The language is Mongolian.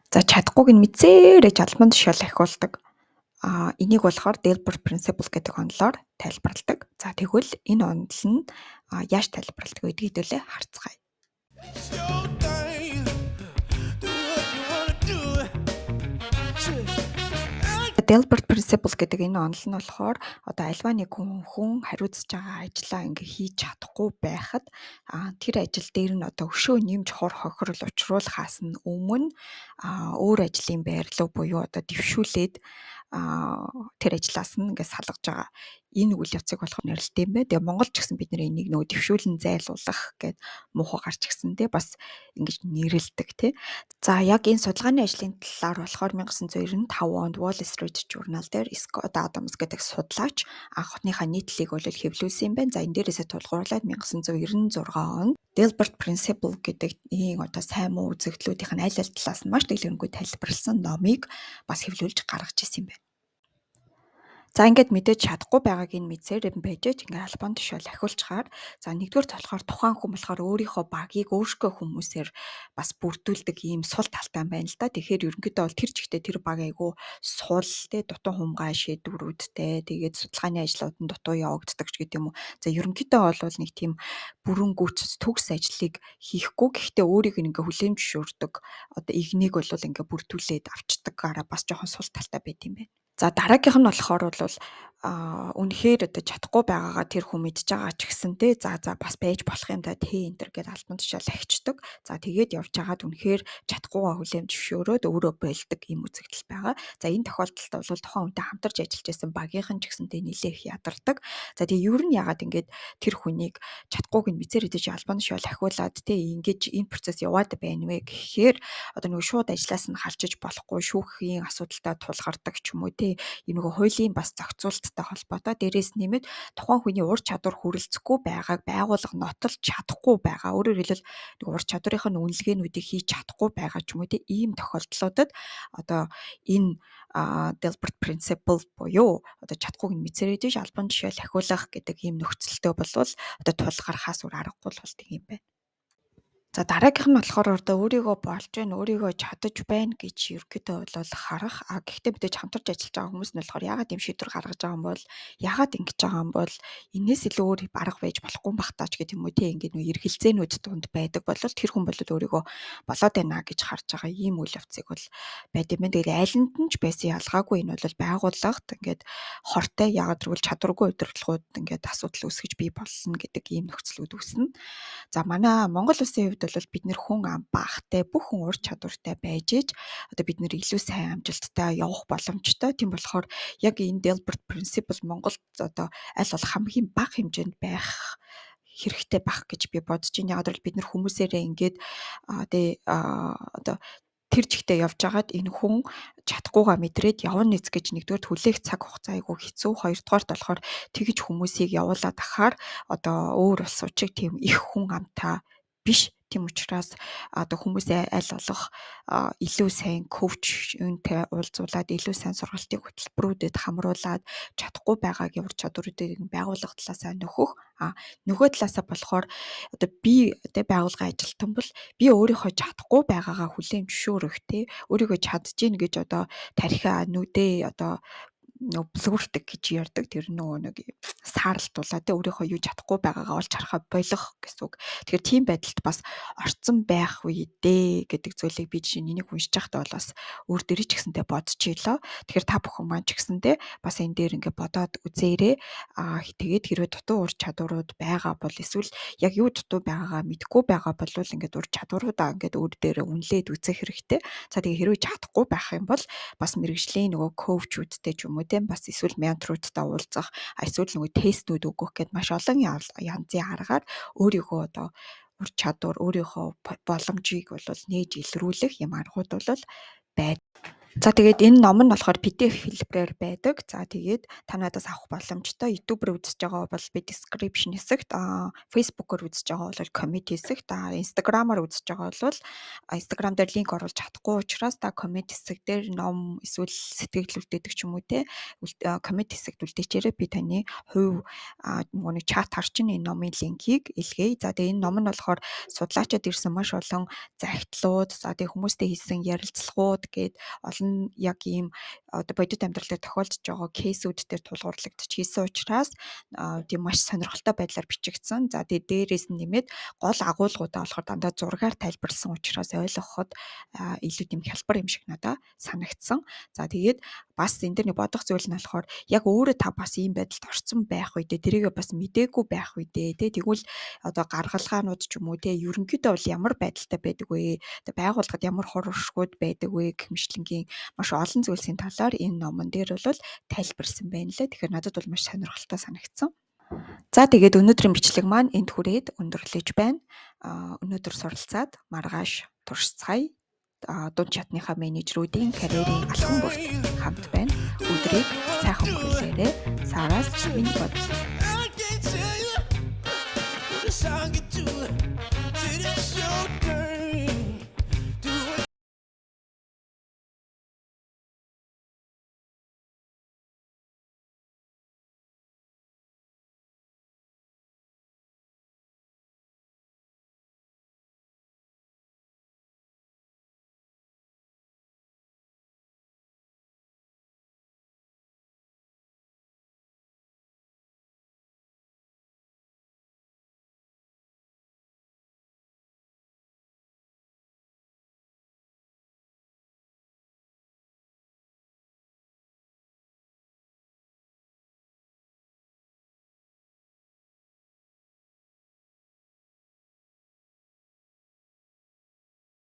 За чадахгүйг нь мэдсээрээ албан тушаал ахиулдаг. Энийг болохоор Dilbert principle гэдэг онолоор тайлбарладаг. За тэгвэл энэ онол нь яаж тайлбарладаг вэ гэдгийг хэдүүлээ харцгаая. Dilbert principle гэдэг энэ онол нь болохоор одоо альва нэг хүн хариуцж байгаа ажлаа ингээ хийж чадахгүй байхад тэр ажил дээр нь одоо өшөө нэмж хор хохирол учруулахаас нь өмнө өөр ажлын байрлал буюу одоо дэвшүүлээд тэр ажлаас нь ингээ салгаж байгаа. Энэ үйл явцыг болох нэрлэлтэй юм байна. Тэгээ Монголд ч гэсэн бид энийг нөгөө дэвшүүлэн зайлуулах гэд муухай гарч гисэн те бас ингэж нэрлэдэг те. За яг энэ судалгааны ажлын талаар болохоор 1995 онд Wall Street Journal дээр Scott Adams гэдэг судлаач анхныхаа нийтлэлийг бол хэвлүүлсэн юм байна. За энэ дээрээсээ тулгуурлаад 1996 онд Dilbert principle гэдэг ийм одоо сайн муу үзэгдлүүдийн аль аль талаас нь маш дэлгэрэнгүй тайлбарласан номыг бас хэвлүүлж гаргаж ирсэн юм байна. За ингээд мэдээж чадахгүй байгааг нь мэдсээр юм байж ингээд албан тушаал ахиулчаар за нэгдүгээр болохоор тухайн хүн болохоор өөрийнхөө багийг өөрсгөө хүмүүсээр бас бүрдүүлдэг ийм сул талтай байна л да. Тэгэхээр ерөнхийдөө бол тэр чигтээ тэр баг айгу сул те дутуу хумгай шийдвэрүүдтэй тэгээд судалгааны ажлууд нь дутуу явагддаг ч гэдэг юм уу. За ерөнхийдөө бол нэг тийм бүрэн гүйцэд төгс ажлыг хийхгүй гэхдээ өөрийг ингээ хүлээн зөвшөөрдөг одоо игнийг бол ингээ бүрдүүлээд авчдаг гараа бас жоохон сул талтай байт юм байна. За дараагийнх нь болохоор бол үнэхээр одоо чадахгүй байгаагаа тэр хүн мэдж байгаа ч гэсэнтэй за бас байж болох юм да тий энэ төр гэдэг албан тушаал ахичдаг. За тэгээд явж байгаад үнэхээр чадахгүйгаа хүлээн зөвшөөрөөд өөрөө болдог юм үзэгдэл байгаа. За энэ тохиолдолд бол тухайн хүнтэй хамтарч ажиллаж байсан багийнхан ч гэсэнтэй нэлээ их ядардаг. За тэгээд ер нь ягаад ингээд тэр хүнийг чадахгүйг нь мэдсээр идэж албан тушаал ахиулаад тий ингэж энэ процесс яваад байна вэ гэхээр одоо нөгөө шууд ажлаас нь халчиж болохгүй шүүхийн асуудалтай тулгардаг ч юм уу тий энэ нөгөө хуулийн бас зохицуулттай холбоотой дээрээс нэмээд тухайн хүний ур чадвар хүрэлцэхгүй байгааг байгууллага нотолж чадахгүй байгаа. Өөрөөр хэлбэл нэг ур чадварынхаа үнэлгээнүүдийг хийж чадахгүй байгаа ч юм уу ийм тохиолдлуудад одоо энэ Dilbert principle буюу одоо чадахгүйг нь мэдсээр идэж албан тушаал ахиулах гэдэг ийм нөхцөлтөө болвол одоо тулгархаас өөр аргагүй болдог юм байна. За дараагийнх нь болохоор одоо өөрийгөө болж байна, өөрийгөө чадаж байна гэж ерөөдөө бол харах. Гэхдээ мэдээж хамтарч ажиллаж байгаа хүмүүс нь болохоор яагаад юм шийдвэр гаргаж байгаа юм бол яагаад ингэж байгаа юм бол энэс илүү өөр арга байж болохгүй бахтаач гэдэг юм уу тийм ингээд нөө эргэлзээнүүд дунд байдаг бол тэр хүн бол өөрийгөө болоод байна гэж харж байгаа ийм үйл явцыг бол байд юм байна. Тэгээд алинд нь ч байсан ялгаагүй энэ бол байгууллагт ингээд хортой яагаад гэвэл чадваргүй удирдлагууд ингээд асуудал үүсгэж бий болно гэдэг ийм нөхцлүүд үүснэ. За манай Монгол улсын хувьд бол бид нэр хүн ам багтай бүх хүн ур чадвартай байж иж одоо бид нэр илүү сайн амжилттай явах боломжтой. Тийм болохоор яг энэ Dilbert principle Монголд одоо аль болох хамгийн бага хэмжээнд байх хэрэгтэй байх гэж би бодож байна. Яг л бид нэр хүмүүсээрээ ингээд одоо тэр чигтээ явж байгаад энэ хүн чадахгүйгаа мэдрээд явна нэз гэж нэгдүгээр хүлээх цаг хугацаа айгүй хэцүү. Хоёрдугаарт болохоор тэгж хүмүүсийг явуулаад ахаар одоо өөр улс учиг тийм их хүн амтай биш. Тийм учраас одоо хүмүүсээ аль болох илүү сайн коуч үнтэй уулзуулад илүү сайн сургалтын хөтөлбөрүүдэд хамруулад чадахгүй байгааг ур чадваруудыг байгууллага талаасаа нөхөх нөгөө талаасаа болохоор одоо би байгуулгын ажилтан бол би өөрийнхөө чадахгүй байгаагаа хүлээн зөвшөөрөх тий өөрийгөө чадчихээн гэж одоо тархиа нүдээ одоо бүлгүрдэг гэж ярьдаг тэр нэг саарлтуулаа тэ өөрийнхөө юу чадахгүй байгаагаа олж харахаа болох гэсэн үг. Тэгэхээр тийм байдалд бас орцсон байх үедээ гэдэг зүйлийг би жишээ нь энийг уншиж байхдаа бол бас өөр дөрий ч гэсэнтэй бодож ийлаа. Тэгэхээр та бүхэн маань ч гэсэнтэй бас энэ дээр ингээд бодоод үзээрэй. Тэгээд хэрвээ дутуу ур чадварууд байгаа бол эсвэл яг юу дутуу байгаагаа мэдэхгүй байгаа бол ингээд ур чадваруудаа ингээд өөр дээрээ үнэлээд үзэх хэрэгтэй. За тэгээ хэрвээ чадахгүй байх юм бол бас мэрэгжлийн нөгөө коучүүдтэй ч юм уу тийм бас эсвэл менторуудтай уулзах эсвэл нөгөө тестүүд өгөх гэд маш олон янзын аргаар өөрийгөө одоо ур чадвар өөрийнхөө боломжийг бол нээж илрүүлэх юм аргууд бол байна. За тэгээд энэ ном нь болохоор PDF хэлбэрээр байдаг. За тэгээд та надаас авах боломжтой. YouTube-аар үзэж байгаа бол би description хэсэгт, Facebook-оор үзэж байгаа бол comment хэсэгт, Instagram-аар үзэж байгаа бол Instagram дээр линк оруулж чадахгүй учраас та comment хэсэг дээр ном эсвэл сэтгэл үлдээдэг ч юм уу те comment хэсэгт үлдээчээрэй. Би таны хувь нөгөө нэг чат харчин энэ номын линкийг илгээе. За тэгээд энэ ном нь болохоор судлаачид ирсэн маш олон захидлууд, за тэгээд хүмүүстэй хийсэн ярилцлагууд гээд олон яг ийм одоо бодит амьдралаар тохиолдож байгаа кейсүүд дээр тулгуурлагдчихсэн учраас тийм маш сонирхолтой байдлаар бичигдсэн. За тэгээд дээрээс нь нэмээд гол агуулгуудаа болохоор дандаа зургаар тайлбарлсан учраас ойлгоход илүү тийм хялбар юм шиг надад санагдсан. За тэгээд бас энэ дэр нэг бодох зүйл нь болохоор яг өөрөө та бас ийм байдалд орсон байх үедээ тэрийгээ бас мдээгүй байх үедээ тэгвэл одоо гаргалгаанууд ч юм уу ерөнхийдөө бол ямар байдалтай байдаг вэ? Одоо байгууллагад ямар хор уршгууд байдаг вэ гэх мэтлэнгийн маш олон зүйлсийн талаар энэ номон дээр бол тайлбарсан байна лээ. Тэгэхээр надад бол маш сонирхолтой санагдсан. За тэгээд өнөөдрийн бичлэг маань энд хүрээд өндөрлөж байна. Өнөөдөр суралцаад маргааш туршицгаая. Дунд чатныхаа менежерүүдийн карьерийн алхам бүрт хамт байна. Өдрийг сайхан өнгөрүүлээрэй. Сараас миний бодол.